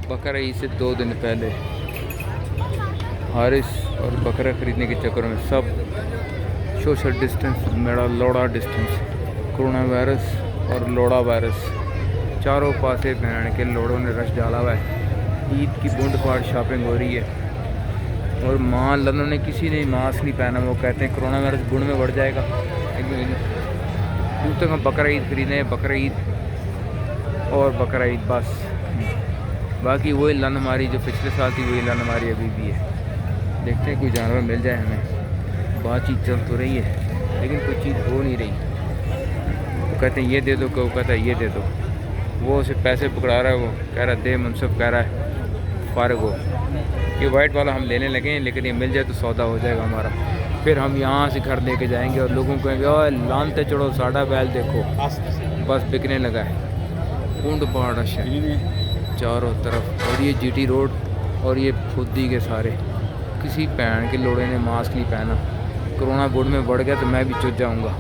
बकरा ईद से 2 दिन पहले हारिस और बकरा ख़रीदने के चक्कर में सब सोशल डिस्टेंस, मेरा लोड़ा डिस्टेंस, कोरोना वायरस और लोड़ा वायरस चारों पासे पहन के लोड़ों ने रश डाला हुआ है। ईद की बूंद फाड़ शॉपिंग हो रही है और माँ लंदन ने किसी ने मास्क नहीं पहना। वो कहते हैं कोरोना वायरस बूंद में बढ़ जाएगा। दूर तक हम बकरा ईद खरीदे हैं, बकरा ईद और बकरा ईद बस। बाकी वही लन हमारी जो पिछले साल थी वही लन हमारी अभी भी है। देखते हैं कोई जानवर मिल जाए हमें। बातचीत चल तो रही है लेकिन कोई चीज़ हो नहीं रही। वो कहते हैं ये दे दो, वो कहता है ये दे दो। वो उसे पैसे पकड़ा रहा है, वो कह रहा है दे, मुनसब कह रहा है फारग हो। ये वाइट वाला हम लेने लगे हैं लेकिन ये मिल जाए तो सौदा हो जाएगा हमारा। फिर हम यहाँ से घर लेके जाएंगे और लोगों को कहेंगे ओए लानते चढ़ो साड़ा बैल देखो, बस बिकने लगा है। कुंड पहाड़ शहर चारों तरफ और ये जीटी रोड और ये फुद्दी के सारे। किसी पहन के लोड़े ने मास्क नहीं पहना। कोरोना बोर्ड में बढ़ गया तो मैं भी चुप जाऊँगा।